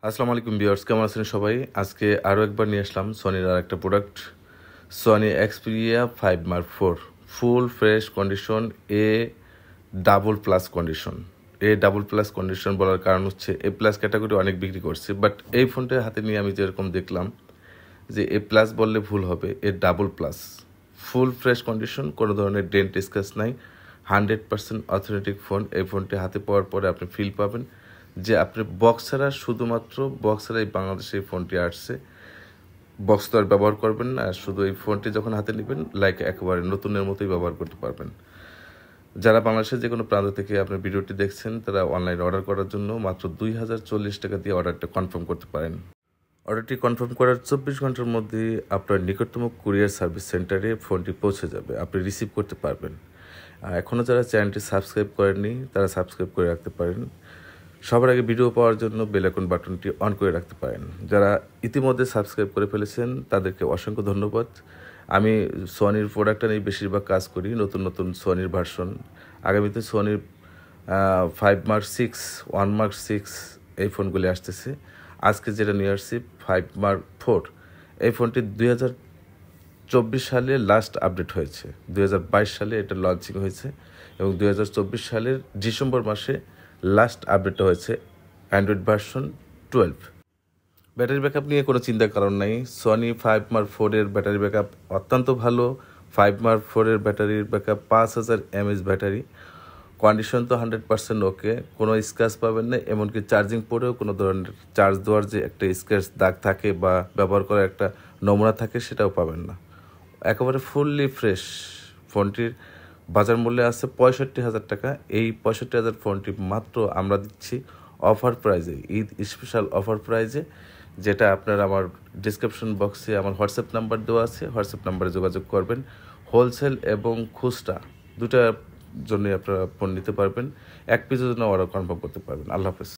আসসালামু আলাইকুম ভিউয়ার্স, কেমন আছেন সবাই? আজকে আরও একবার নিয়ে আসলাম সনির আর একটা product, Sony Xperia 5 mark 4 full fresh condition, এ ডাবল প্লাস কন্ডিশন। এ ডাবল প্লাস কন্ডিশন বলার কারণ হচ্ছে এ প্লাস ক্যাটাগরি অনেক বিক্রি করছে, বাট এই ফোনটা হাতে নিয়ে আমি যেরকম দেখলাম যে এ প্লাস বললে ভুল হবে, এ double plus full fresh condition, কোনো ধরনের ডেন্ট স্ক্র্যাচ নাই, 100% অথেন্টিক ফোন। এই ফোনটি হাতে পাওয়ার পরে আপনি ফিল পাবেন যে আপনি বক্স ছাড়া, শুধুমাত্র বক্স ছাড়া এই বাংলাদেশে এই ফোনটি আসছে। বক্স তো আর ব্যবহার করবেন না, শুধু এই ফোনটি যখন হাতে নেবেন লাইক একেবারে নতুনের মতোই ব্যবহার করতে পারবেন। যারা বাংলাদেশের যে কোনো প্রান্ত থেকে আপনার ভিডিওটি দেখছেন, তারা অনলাইনে অর্ডার করার জন্য মাত্র 2040 টাকা দিয়ে অর্ডারটা কনফার্ম করতে পারেন। অর্ডারটি কনফার্ম করার 24 ঘন্টার মধ্যে আপনার নিকটতম কুরিয়ার সার্ভিস সেন্টারে ফোনটি পৌঁছে যাবে, আপনি রিসিভ করতে পারবেন। এখনও যারা চ্যানেলটি সাবস্ক্রাইব করেননি, তারা সাবস্ক্রাইব করে রাখতে পারেন। সবার আগে ভিডিও পাওয়ার জন্য বেল আইকন বাটনটি অন করে রাখতে পারেন। যারা ইতিমধ্যে সাবস্ক্রাইব করে ফেলেছেন তাদেরকে অসংখ্য ধন্যবাদ। আমি সনির প্রোডাক্টটা নিয়ে বেশিরভাগ কাজ করি, নতুন নতুন সনির ভার্সন। আগামীতে সনির 5 মার্ক 6, 1 মার্ক 6 এই ফোনগুলি আসতেছে। আজকে যেটা নিয়ে আসছি 5 মার্ক 4, এই ফোনটি 2024 সালে লাস্ট আপডেট হয়েছে। 2022 সালে এটা লঞ্চিং হয়েছে এবং 2024 সালের ডিসেম্বর মাসে লাস্ট আপডেটটা হয়েছে অ্যান্ড্রয়েড ভার্সন 12। ব্যাটারি ব্যাকআপ নিয়ে কোনো চিন্তার কারণ নাই। সনি 5 মার্ক 4-এর ব্যাটারি ব্যাকআপ অত্যন্ত ভালো। 5 মার্ক 4-এর ব্যাটারির ব্যাকআপ 5000 mAh ব্যাটারি, কন্ডিশন তো 100% ওকে, কোনো স্ক্র্যাচ পাবেন না। এমনকি চার্জিং পরেও কোনো ধরনের চার্জ দেওয়ার যে একটা স্ক্র্যাচ দাগ থাকে বা ব্যবহার করার একটা নমুনা থাকে, সেটাও পাবেন না। একেবারে ফুললি ফ্রেশ। ফোনটির বাজার মূল্যে আছে 65,000 টাকা। এই 65,000 ফোনটি মাত্র আমরা দিচ্ছি অফার প্রাইজে, ঈদ স্পেশাল অফার প্রাইজে, যেটা আপনার আমার ডিসক্রিপশন বক্সে আমার হোয়াটসঅ্যাপ নাম্বার দেওয়া আছে। হোয়াটসঅ্যাপ নাম্বারে যোগাযোগ করবেন। হোলসেল এবং খুচরা দুটার জন্যই আপনারা ফোন নিতে পারবেন। এক পিসের জন্য অর্ডার কনফার্ম করতে পারবেন। আল্লাহ হাফেজ।